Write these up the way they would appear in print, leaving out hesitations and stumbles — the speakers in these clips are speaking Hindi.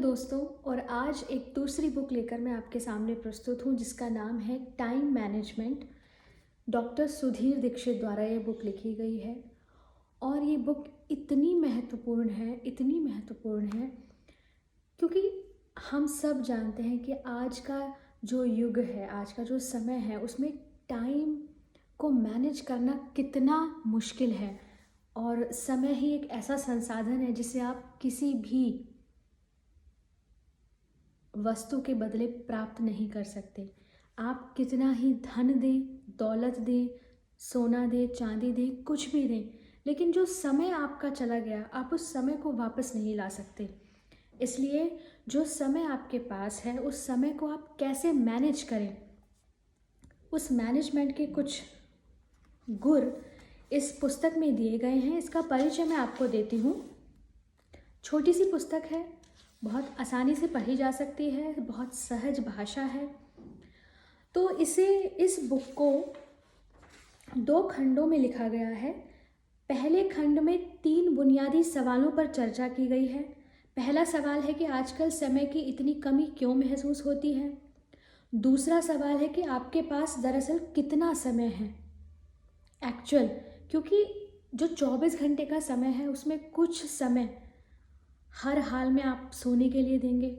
दोस्तों, और आज एक दूसरी बुक लेकर मैं आपके सामने प्रस्तुत हूँ जिसका नाम है time management. Doctor Sudhir Dixit द्वारा ये बुक लिखी गई है और ये बुक इतनी महत्वपूर्ण है, इतनी महत्वपूर्ण है क्योंकि हम सब जानते हैं कि आज का जो युग है, आज का जो समय है, उसमें टाइम को मैनेज करना कितना मुश्किल है। और समय ही एक ऐसा संसाधन है जिसे आप किसी भी वस्तु के बदले प्राप्त नहीं कर सकते। आप कितना ही धन दें, दौलत दें, सोना दें, चांदी दें, कुछ भी दें, लेकिन जो समय आपका चला गया, आप उस समय को वापस नहीं ला सकते। इसलिए जो समय आपके पास है, उस समय को आप कैसे मैनेज करें, उस मैनेजमेंट के कुछ गुर इस पुस्तक में दिए गए हैं। इसका परिचय मैं आपको देती हूँ। छोटी सी पुस्तक है, बहुत आसानी से पढ़ी जा सकती है, बहुत सहज भाषा है। तो इस बुक को 2 खंडों में लिखा गया है। पहले खंड में 3 बुनियादी सवालों पर चर्चा की गई है। पहला सवाल है कि आजकल समय की इतनी कमी क्यों महसूस होती है। दूसरा सवाल है कि आपके पास दरअसल कितना समय है एक्चुअल, क्योंकि जो 24 घंटे का समय है उसमें कुछ समय हर हाल में आप सोने के लिए देंगे,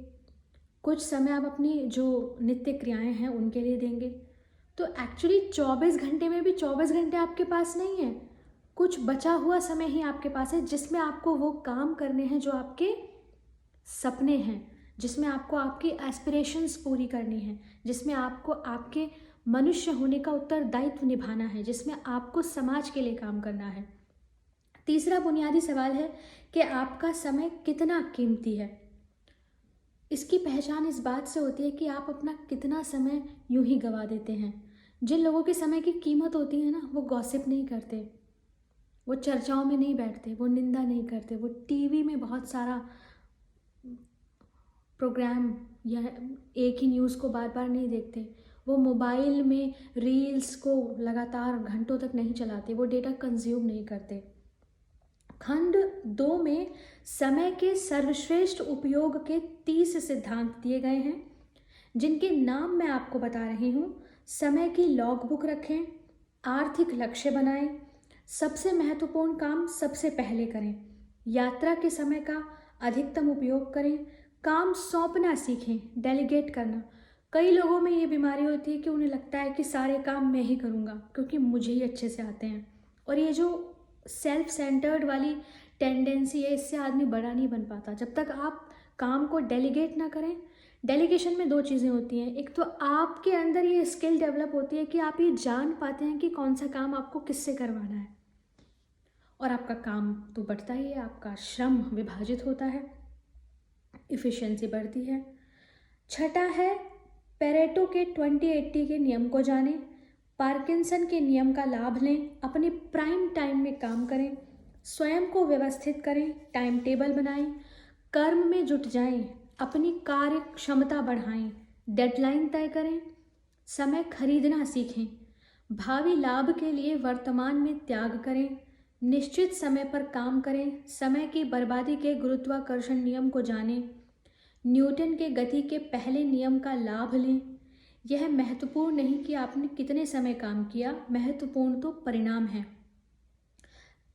कुछ समय आप अपनी जो नित्य क्रियाएं हैं उनके लिए देंगे। तो एक्चुअली 24 घंटे में भी 24 घंटे आपके पास नहीं है, कुछ बचा हुआ समय ही आपके पास है जिसमें आपको वो काम करने हैं जो आपके सपने हैं, जिसमें आपको आपकी एस्पिरेशंस पूरी करनी है, जिसमें आपको आपके मनुष्य होने का उत्तरदायित्व निभाना है, जिसमें आपको समाज के लिए काम करना है। तीसरा बुनियादी सवाल है कि आपका समय कितना कीमती है। इसकी पहचान इस बात से होती है कि आप अपना कितना समय यूं ही गंवा देते हैं। जिन लोगों के समय की कीमत होती है ना, वो गॉसिप नहीं करते, वो चर्चाओं में नहीं बैठते, वो निंदा नहीं करते, वो टीवी में बहुत सारा प्रोग्राम या एक ही न्यूज़ को बार बार नहीं देखते, वो मोबाइल में रील्स को लगातार घंटों तक नहीं चलाते, वो डेटा कंज्यूम नहीं करते। खंड 2 में समय के सर्वश्रेष्ठ उपयोग के 30 सिद्धांत दिए गए हैं, जिनके नाम मैं आपको बता रही हूँ। समय की लॉगबुक रखें, आर्थिक लक्ष्य बनाएं, सबसे महत्वपूर्ण काम सबसे पहले करें, यात्रा के समय का अधिकतम उपयोग करें, काम सौंपना सीखें, डेलीगेट करना। कई लोगों में ये बीमारी होती है कि उन्हें लगता है कि सारे काम मैं ही करूँगा क्योंकि मुझे ही अच्छे से आते हैं, और ये जो सेल्फ सेंटर्ड वाली टेंडेंसी है, इससे आदमी बड़ा नहीं बन पाता। जब तक आप काम को डेलीगेट ना करें, डेलीगेशन में 2 चीज़ें होती हैं। एक तो आपके अंदर ये स्किल डेवलप होती है कि आप ये जान पाते हैं कि कौन सा काम आपको किससे करवाना है, और आपका काम तो बढ़ता ही है, आपका श्रम विभाजित होता है, इफ़िशियंसी बढ़ती है। छठा है पेरेटो के 20-80 के नियम को जानें, पार्किंसन के नियम का लाभ लें, अपने प्राइम टाइम में काम करें, स्वयं को व्यवस्थित करें, टाइम टेबल बनाएं, कर्म में जुट जाएं, अपनी कार्य क्षमता बढ़ाएं, डेडलाइन तय करें, समय खरीदना सीखें, भावी लाभ के लिए वर्तमान में त्याग करें, निश्चित समय पर काम करें, समय की बर्बादी के गुरुत्वाकर्षण नियम को जानें, न्यूटन के गति के पहले नियम का लाभ लें। यह महत्वपूर्ण नहीं कि आपने कितने समय काम किया, महत्वपूर्ण तो परिणाम है।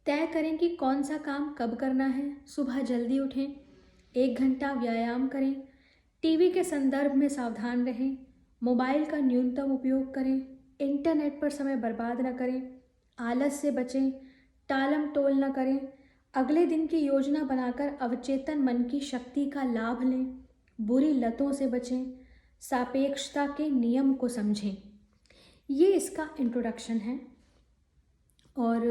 तय करें कि कौन सा काम कब करना है, सुबह जल्दी उठें, 1 घंटा व्यायाम करें, टीवी के संदर्भ में सावधान रहें, मोबाइल का न्यूनतम उपयोग करें, इंटरनेट पर समय बर्बाद न करें, आलस से बचें, टालम टोल न करें, अगले दिन की योजना बनाकर अवचेतन मन की शक्ति का लाभ लें, बुरी लतों से बचें, सापेक्षता के नियम को समझें। ये इसका इंट्रोडक्शन है। और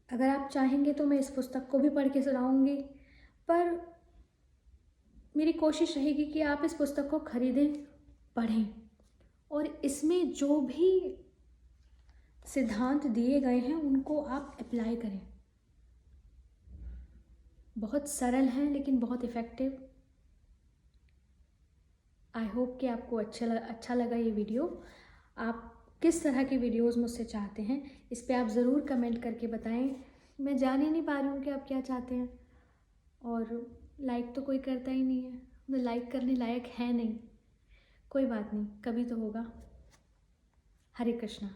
अगर आप चाहेंगे तो मैं इस पुस्तक को भी पढ़ के सुनाऊंगी, पर मेरी कोशिश रहेगी कि आप इस पुस्तक को खरीदें, पढ़ें, और इसमें जो भी सिद्धांत दिए गए हैं उनको आप अप्लाई करें। बहुत सरल हैं लेकिन बहुत इफ़ेक्टिव। आई होप कि आपको अच्छा लगा ये वीडियो। आप किस तरह की वीडियोस मुझसे चाहते हैं, इस पे आप ज़रूर कमेंट करके बताएं। मैं जान ही नहीं पा रही हूँ कि आप क्या चाहते हैं। और लाइक तो कोई करता ही नहीं है, तो लाइक करने लायक है नहीं। कोई बात नहीं, कभी तो होगा। हरे कृष्णा।